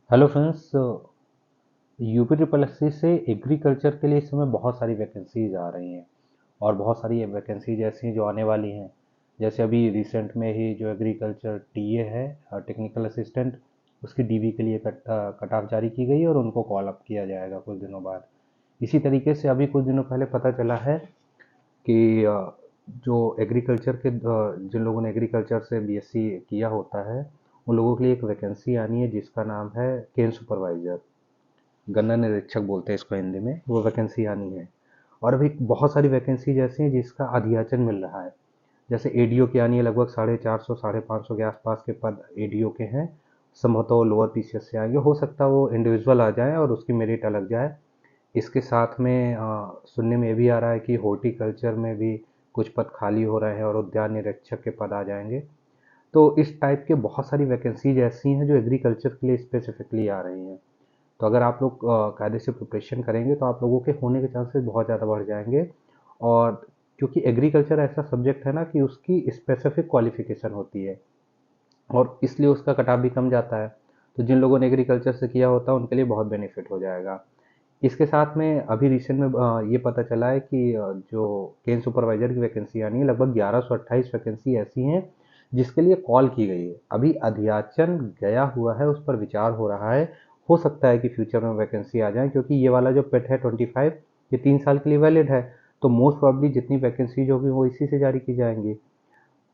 Hello friends. UP triple SC से agriculture के लिए इस समय बहुत सारी वैकेंसीज आ रही हैं और बहुत सारी वैकेंसीज ऐसी हैं जो आने वाली हैं। जैसे अभी रिसेंट में ही जो एग्रीकल्चर टीए है, टेक्निकल असिस्टेंट, उसकी डीवी के लिए कट ऑफ जारी की गई और उनको कॉल अप किया जाएगा कुछ दिनों बाद। इसी तरीके से अभी कुछ दिनों पहले पता चला है कि जो एग्रीकल्चर के जिन लोगों ने एग्रीकल्चर से बीएससी किया होता है उन लोगों के लिए एक वैकेंसी आनी है जिसका नाम है केन सुपरवाइजर। गन्ना निरीक्षक बोलते हैं इसको हिंदी में। वो वैकेंसी आनी है और अभी बहुत सारी वैकेंसीज ऐसी हैं जिसका अधियाचन मिल रहा है। जैसे एडीओ की आनी है, लगभग 450 550 के आसपास के पद एडीओ के हैं। संभवतः लोअर पीसीएस से आएंगे, हो सकता है वो इंडिविजुअल आ जाए और उसकी मेरिट अलग जाए। इसके साथ में सुनने में ये भी आ रहा है कि हॉर्टिकल्चर में भी कुछ पद खाली हो रहे हैं और उद्यान निरीक्षक के पद आ जाएंगे। तो इस टाइप के बहुत सारी वैकेंसीज ऐसी हैं जो एग्रीकल्चर के लिए स्पेसिफिकली आ रही हैं। तो अगर आप लोग कायदे से प्रिपरेशन करेंगे तो आप लोगों के होने के चांसेस बहुत ज़्यादा बढ़ जाएंगे। और क्योंकि एग्रीकल्चर ऐसा सब्जेक्ट है ना कि उसकी स्पेसिफिक क्वालिफिकेशन होती है और इसलिए उसका कटाव भी कम जाता है। तो जिन लोगों ने एग्रीकल्चर से किया होता है उनके लिए बहुत बेनिफिट हो जाएगा। इसके साथ में अभी रिसेंट में ये पता चला है कि जो केन सुपरवाइजर की वैकेंसी आनी है, लगभग 1128 वैकेंसी ऐसी हैं जिसके लिए कॉल की गई है। अभी अधियाचन गया हुआ है, उस पर विचार हो रहा है। हो सकता है कि फ्यूचर में वैकेंसी आ जाए, क्योंकि ये वाला जो पेट है 25, ये 3 साल के लिए वैलिड है। तो मोस्ट प्रॉब्ली जितनी वैकेंसीज होगी वो इसी से जारी की जाएंगी।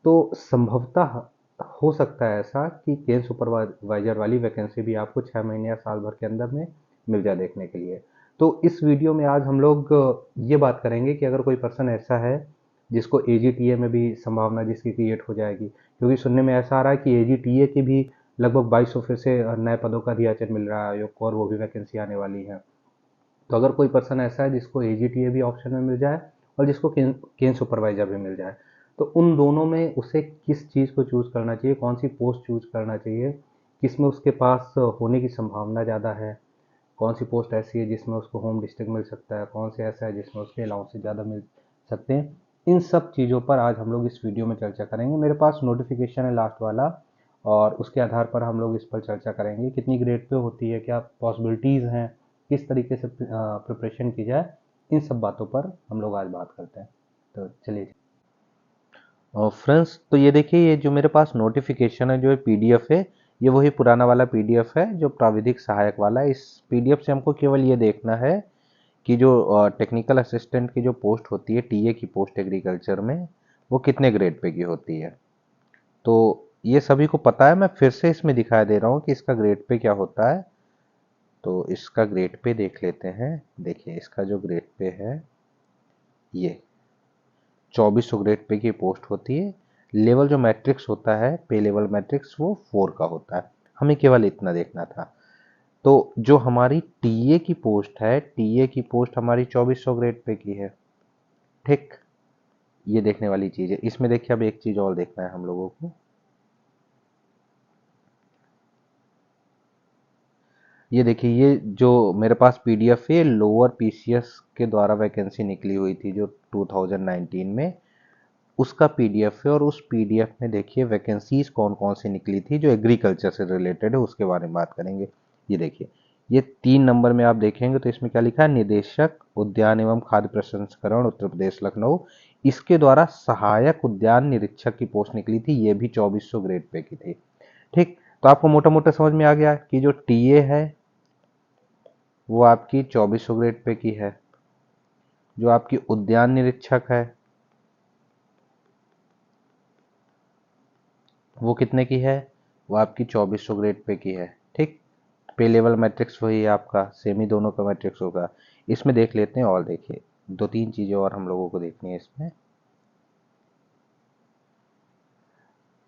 तो संभवतः हो सकता है ऐसा कि केन सुपरवाइजर वाली वैकेंसी भी आपको 6 महीने या साल भर के अंदर में मिल जाए देखने के लिए। तो इस वीडियो में आज हम लोग ये बात करेंगे कि अगर कोई पर्सन ऐसा है जिसको एजीटीए में भी संभावना जिसकी क्रिएट हो जाएगी, क्योंकि सुनने में ऐसा आ रहा है कि एजीटीए के भी लगभग 2200 फिर से नए पदों का अधियाचन मिल रहा है आयोग को, और वो भी वैकेंसी आने वाली है। तो अगर कोई पर्सन ऐसा है जिसको एजीटीए भी ऑप्शन में मिल जाए और जिसको केन सुपरवाइजर भी मिल जाए, तो उन दोनों में उसे किस चीज़ को चूज़ करना चाहिए, कौन सी पोस्ट चूज़ करना चाहिए, किस में उसके पास होने की संभावना ज़्यादा है, कौन सी पोस्ट ऐसी है जिसमें उसको होम डिस्ट्रिक्ट मिल सकता है, कौन सी ऐसा है जिसमें उसके अलाउंस से ज़्यादा मिल सकते हैं। इन सब चीज़ों पर आज हम लोग इस वीडियो में चर्चा करेंगे। मेरे पास नोटिफिकेशन है लास्ट वाला, और उसके आधार पर हम लोग इस पर चर्चा करेंगे कितनी ग्रेड पे होती है, क्या पॉसिबिलिटीज़ हैं, किस तरीके से प्रिपरेशन की जाए। इन सब बातों पर हम लोग आज बात करते हैं। तो चलिए फ्रेंड्स, तो ये देखिए, ये जो मेरे पास नोटिफिकेशन है, जो ये पीडीएफ है, ये वही पुराना वाला पीडीएफ है जो प्राविधिक सहायक वाला है। इस पीडीएफ से हमको केवल ये देखना है कि जो टेक्निकल असिस्टेंट की जो पोस्ट होती है, टीए की पोस्ट एग्रीकल्चर में, वो कितने ग्रेड पे की होती है। तो ये सभी को पता है, मैं फिर से इसमें दिखाई दे रहा हूँ कि इसका ग्रेड पे क्या होता है। तो इसका ग्रेड पे देख लेते हैं। देखिए, इसका जो ग्रेड पे है, ये 2400 ग्रेड पे की पोस्ट होती है। लेवल जो मैट्रिक्स होता है, पे लेवल मैट्रिक्स, वो 4 का होता है। हमें केवल इतना देखना था। तो जो हमारी टीए की पोस्ट है, टीए की पोस्ट हमारी 2400 ग्रेड पे की है। ठीक, ये देखने वाली चीज है। इसमें देखिए, अब एक चीज और देखना है हम लोगों को। ये देखिए, ये जो मेरे पास पीडीएफ है, लोअर पीसीएस के द्वारा वैकेंसी निकली हुई थी जो 2019 में, उसका पीडीएफ है। और उस पीडीएफ में देखिए वैकेंसीज कौन कौन सी निकली थी जो एग्रीकल्चर से रिलेटेड है, उसके बारे में बात करेंगे। ये देखिए, ये 3 नंबर में आप देखेंगे तो इसमें क्या लिखा है, निदेशक उद्यान एवं खाद्य प्रसंस्करण, उत्तर प्रदेश, लखनऊ। इसके द्वारा सहायक उद्यान निरीक्षक की पोस्ट निकली थी, ये भी 2400 ग्रेड पे की थी। ठीक, तो आपको मोटा मोटा समझ में आ गया कि जो टीए है वो आपकी 2400 ग्रेड पे की है। जो आपकी उद्यान निरीक्षक है वो कितने की है, वो आपकी 2400 ग्रेड पे की है। ठीक, पे लेवल मैट्रिक्स वही है आपका, सेम ही दोनों का मैट्रिक्स होगा। इसमें देख लेते हैं, और देखिए 2-3 चीज़ें और हम लोगों को देखनी है इसमें।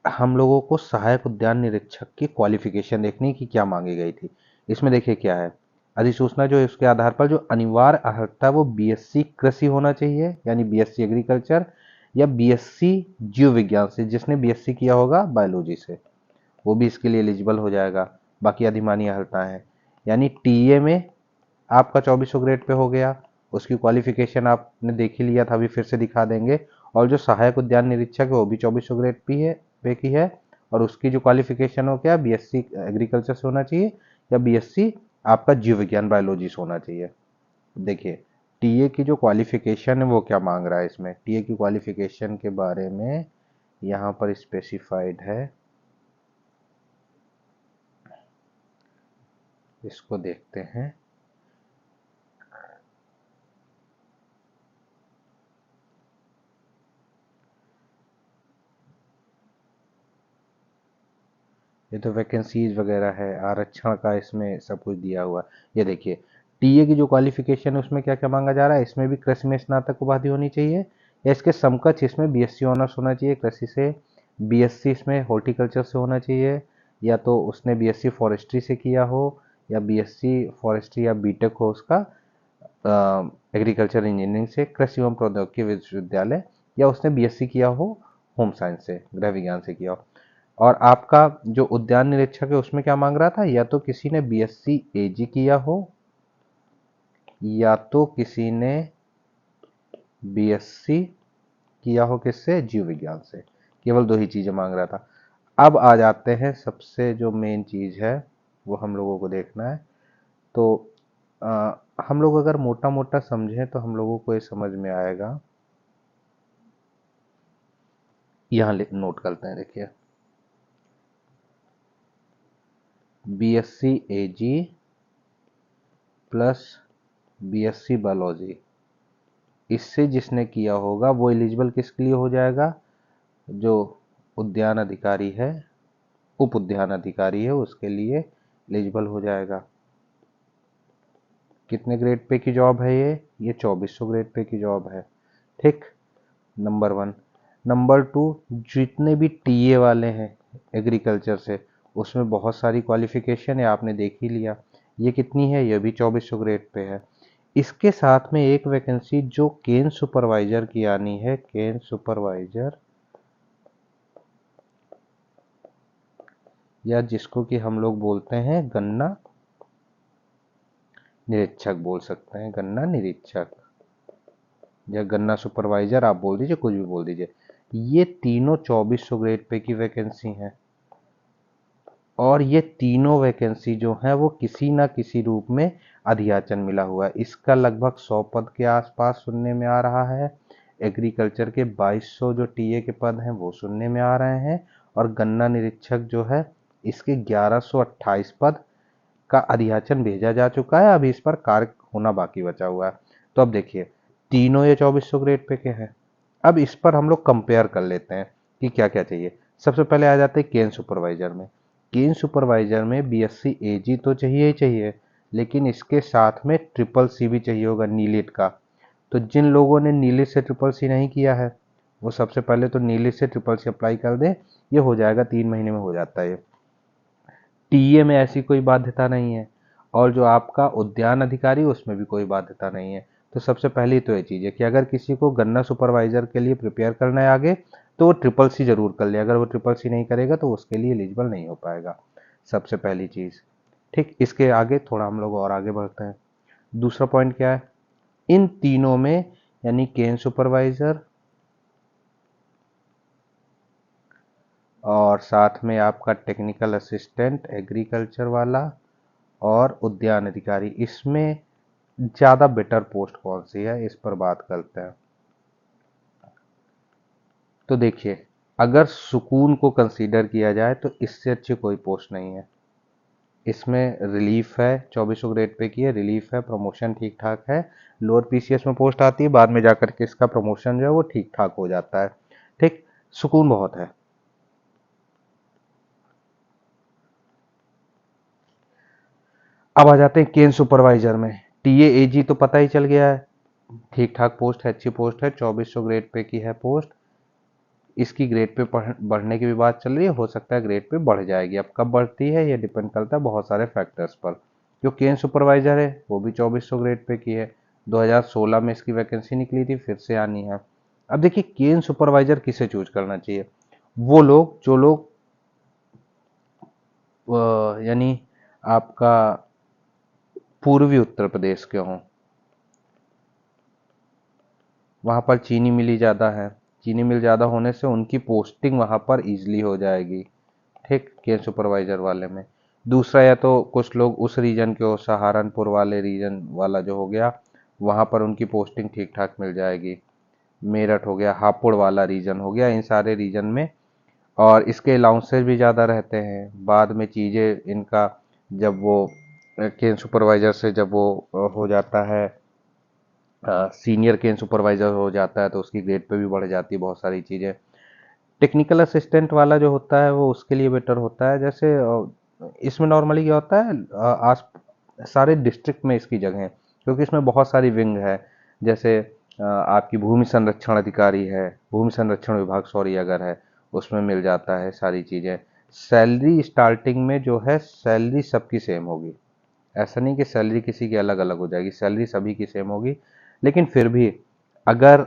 हम लोगों को सहायक उद्यान निरीक्षक की क्वालिफिकेशन देखनी है कि क्या मांगी गई थी। इसमें देखिए क्या है, अधिसूचना जो है उसके आधार पर जो अनिवार्य अर्हता है वो बीएससी कृषि होना चाहिए, यानी बीएससी एग्रीकल्चर, या बीएससी जीव विज्ञान से। जिसने बीएससी किया होगा बायोलॉजी से, वो भी इसके लिए एलिजिबल हो जाएगा। बाकी अधिमानी अर्हता है, यानी टीए में आपका 2400 ग्रेड पे हो गया। उसकी क्वालिफिकेशन आपने देख ही लिया था, अभी फिर से दिखा देंगे। और जो सहायक उद्यान निरीक्षक है वो भी 2400 ग्रेड पे की है। और उसकी जो क्वालिफिकेशन हो क्या, बीएससी एग्रीकल्चर से होना चाहिए, या बीएससी आपका जीव विज्ञान बायोलॉजी से होना चाहिए। देखिए टीए की जो क्वालिफिकेशन है वो क्या मांग रहा है, इसमें टीए की क्वालिफिकेशन के बारे में यहाँ पर स्पेसिफाइड है, इसको देखते हैं। ये तो वैकेंसीज वगैरह है, आरक्षण का इसमें सब कुछ दिया हुआ है। ये देखिए टीए की जो क्वालिफिकेशन है उसमें क्या क्या मांगा जा रहा है, इसमें भी कृषि में स्नातक उपाधि होनी चाहिए या इसके समकक्ष इसमें बीएससी ऑनर्स होना चाहिए कृषि से, बीएससी इसमें हॉर्टिकल्चर से होना चाहिए, या तो उसने बीएससी फॉरेस्ट्री से किया हो या बीएससी फॉरेस्ट्री या बीटेक हो उसका एग्रीकल्चर इंजीनियरिंग से कृषि एवं प्रौद्योगिकी विश्वविद्यालय, या उसने बीएससी किया हो होम साइंस से, गृह विज्ञान से किया हो। और आपका जो उद्यान निरीक्षक है उसमें क्या मांग रहा था, या तो किसी ने बीएससी एजी किया हो या तो किसी ने बीएससी किया हो किससे, जीव विज्ञान से। केवल दो ही चीजें मांग रहा था। अब आ जाते हैं सबसे जो मेन चीज है वो हम लोगों को देखना है। तो हम लोग अगर मोटा मोटा समझें तो हम लोगों को ये समझ में आएगा, यहाँ नोट करते हैं। देखिए बीएससी एजी प्लस बीएससी बायोलॉजी, इससे जिसने किया होगा वो एलिजिबल किसके लिए हो जाएगा, जो उद्यान अधिकारी है, उप उद्यान अधिकारी है, उसके लिए एलिजिबल हो जाएगा। कितने ग्रेड पे की जॉब है ये 2400 ग्रेड पे की जॉब है। ठीक, नंबर वन। नंबर टू, जितने भी टीए वाले हैं एग्रीकल्चर से, उसमें बहुत सारी क्वालिफिकेशन है, आपने देख ही लिया। ये कितनी है, ये भी 2400 ग्रेड पे है। इसके साथ में एक वैकेंसी जो केन सुपरवाइजर की आनी है, केन सुपरवाइजर, या जिसको कि हम लोग बोलते हैं गन्ना निरीक्षक बोल सकते हैं, गन्ना निरीक्षक या गन्ना सुपरवाइजर आप बोल दीजिए, कुछ भी बोल दीजिए। ये तीनों 2400 ग्रेड पे की वैकेंसी हैं और ये तीनों वैकेंसी जो है वो किसी ना किसी रूप में अधियाचन मिला हुआ है। इसका लगभग 100 पद के आसपास सुनने में आ रहा है। एग्रीकल्चर के 2200 जो टीए के पद हैं वो सुनने में आ रहे हैं, और गन्ना निरीक्षक जो है इसके 1128 पद का अधियाचन भेजा जा चुका है, अभी इस पर कार्य होना बाकी बचा हुआ है। तो अब देखिए तीनों ये 2400 ग्रेड पे के हैं। अब इस पर हम लोग कंपेयर कर लेते हैं कि क्या क्या चाहिए। सबसे पहले आ जाते हैं केन सुपरवाइजर में। केन सुपरवाइजर में बीएससी एजी तो चाहिए ही चाहिए, लेकिन इसके साथ में ट्रिपल सी भी चाहिए होगा, नीलिट का। तो जिन लोगों ने नीलिट से ट्रिपल सी नहीं किया है वो सबसे पहले तो नीलिट से ट्रिपल सी अप्लाई कर दे, ये हो जाएगा, 3 महीने में हो जाता है। टीए में ऐसी कोई बाध्यता नहीं है, और जो आपका उद्यान अधिकारी उसमें भी कोई बाध्यता नहीं है। तो सबसे पहली तो ये चीज़ है कि अगर किसी को गन्ना सुपरवाइजर के लिए प्रिपेयर करना है आगे, तो वो ट्रिपल सी जरूर कर ले। अगर वो ट्रिपल सी नहीं करेगा तो उसके लिए एलिजिबल नहीं हो पाएगा, सबसे पहली चीज़। ठीक, इसके आगे थोड़ा हम लोग और आगे बढ़ते हैं। दूसरा पॉइंट क्या है, इन तीनों में यानी केन सुपरवाइजर और साथ में आपका टेक्निकल असिस्टेंट एग्रीकल्चर वाला और उद्यान अधिकारी, इसमें ज़्यादा बेटर पोस्ट कौन सी है, इस पर बात करते हैं। तो देखिए अगर सुकून को कंसीडर किया जाए तो इससे अच्छी कोई पोस्ट नहीं है। इसमें रिलीफ है, 2400 ग्रेड पे की है, रिलीफ है, प्रमोशन ठीक ठाक है, लोअर पीसीएस में पोस्ट आती है, बाद में जाकर के इसका प्रमोशन जो है वो ठीक ठाक हो जाता है। ठीक, सुकून बहुत है। अब आ जाते हैं केन सुपरवाइजर में। टीए एजी तो पता ही चल गया है, ठीक ठाक पोस्ट है, अच्छी पोस्ट है, 2400 ग्रेड पे की है पोस्ट। इसकी ग्रेड पे बढ़ने की भी बात चल रही है, हो सकता है ग्रेड पे बढ़ जाएगी। अब कब बढ़ती है ये डिपेंड करता है बहुत सारे फैक्टर्स पर। जो केन सुपरवाइजर है वो भी 2400 ग्रेड पे की है, 2016 में इसकी वैकेंसी निकली थी, फिर से आनी है। अब देखिए केन सुपरवाइजर किसे चूज करना चाहिए, वो लोग जो लोग यानी आपका पूर्वी उत्तर प्रदेश के हों, वहाँ पर चीनी मिली ज़्यादा है, चीनी मिल ज़्यादा होने से उनकी पोस्टिंग वहाँ पर ईजिली हो जाएगी। ठीक, केन सुपरवाइजर वाले में दूसरा, या तो कुछ लोग उस रीजन के हो, सहारनपुर वाले रीजन वाला जो हो गया, वहाँ पर उनकी पोस्टिंग ठीक ठाक मिल जाएगी। मेरठ हो गया, हापुड़ वाला रीजन हो गया, इन सारे रीजन में। और इसके अलाउंसेस भी ज़्यादा रहते हैं। बाद में चीज़ें इनका, जब वो केन सुपरवाइज़र से जब वो हो जाता है, सीनियर केन सुपरवाइज़र हो जाता है, तो उसकी ग्रेड पे भी बढ़ जाती है बहुत सारी चीज़ें। टेक्निकल असिस्टेंट वाला जो होता है वो उसके लिए बेटर होता है। जैसे इसमें नॉर्मली क्या होता है, आस सारे डिस्ट्रिक्ट में इसकी जगह है, क्योंकि इसमें बहुत सारी विंग है। जैसे आपकी भूमि संरक्षण अधिकारी है, भूमि संरक्षण विभाग सॉरी अगर है, उसमें मिल जाता है सारी चीज़ें। सैलरी स्टार्टिंग में जो है, सैलरी सबकी सेम होगी। ऐसा नहीं कि सैलरी किसी की अलग अलग हो जाएगी, सैलरी सभी की सेम होगी। लेकिन फिर भी अगर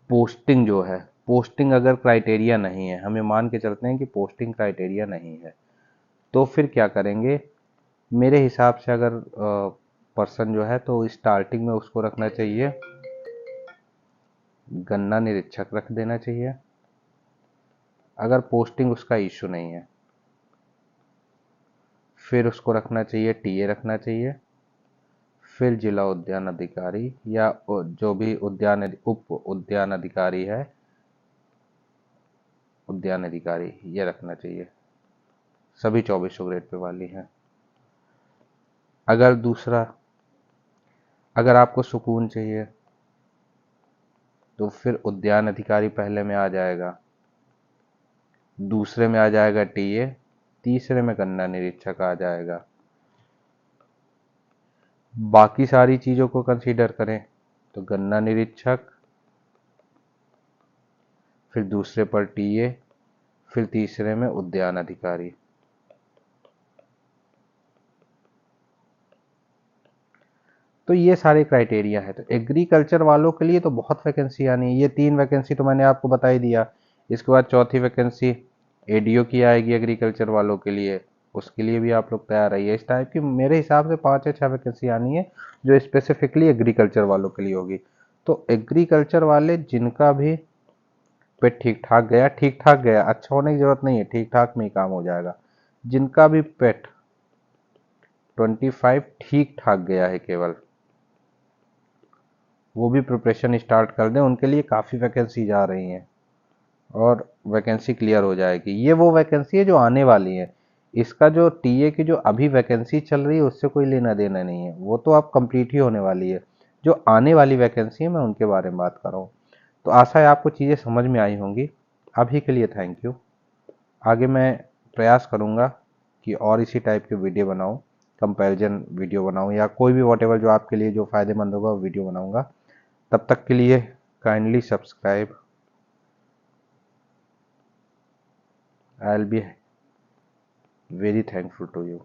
पोस्टिंग जो है, पोस्टिंग अगर क्राइटेरिया नहीं है, हमें मान के चलते हैं कि पोस्टिंग क्राइटेरिया नहीं है, तो फिर क्या करेंगे? मेरे हिसाब से अगर पर्सन जो है, तो स्टार्टिंग में उसको रखना चाहिए, गन्ना निरीक्षक रख देना चाहिए, अगर पोस्टिंग उसका इशू नहीं है। फिर उसको रखना चाहिए, टीए रखना चाहिए। फिर जिला उद्यान अधिकारी या जो भी उप उद्यान अधिकारी है, उद्यान अधिकारी ये रखना चाहिए। सभी 2400 ग्रेड पे वाली हैं। अगर दूसरा, अगर आपको सुकून चाहिए, तो फिर उद्यान अधिकारी पहले में आ जाएगा, दूसरे में आ जाएगा टीए, तीसरे में गन्ना निरीक्षक आ जाएगा। बाकी सारी चीज़ों को कंसीडर करें तो गन्ना निरीक्षक, फिर दूसरे पर टीए, फिर तीसरे में उद्यान अधिकारी। तो ये सारे क्राइटेरिया है। तो एग्रीकल्चर वालों के लिए तो बहुत वैकेंसी आनी है। ये 3 वैकेंसी तो मैंने आपको बता ही दिया। इसके बाद चौथी वैकेंसी एडीओ की आएगी एग्रीकल्चर वालों के लिए, उसके लिए भी आप लोग तैयार रहिए। इस टाइप की मेरे हिसाब से 5 या 6 वैकेंसी आनी है, जो स्पेसिफिकली एग्रीकल्चर वालों के लिए होगी। तो एग्रीकल्चर वाले जिनका भी पेट ठीक ठाक गया, ठीक ठाक गया, अच्छा होने की जरूरत नहीं है, ठीक ठाक में ही काम हो जाएगा। जिनका भी पेट 25 ठीक ठाक गया है केवल, वो भी प्रिपरेशन स्टार्ट कर दें, उनके लिए काफ़ी वैकेंसी जा रही हैं और वैकेंसी क्लियर हो जाएगी। ये वो वैकेंसी है जो आने वाली है। इसका जो टीए की जो अभी वैकेंसी चल रही है, उससे कोई लेना देना नहीं है, वो तो अब कंप्लीट ही होने वाली है। जो आने वाली वैकेंसी है, मैं उनके बारे में बात कर रहा हूँ। तो आशा है आपको चीज़ें समझ में आई होंगी। अभी के लिए थैंक यू। आगे मैं प्रयास करूँगा कि और इसी टाइप के वीडियो बनाऊँ, कंपैरिजन वीडियो बनाऊँ, या कोई भी वॉटेवर जो आपके लिए जो फ़ायदेमंद होगा वो वीडियो बनाऊँगा। तब तक के लिए kindly subscribe. I will be very thankful to you.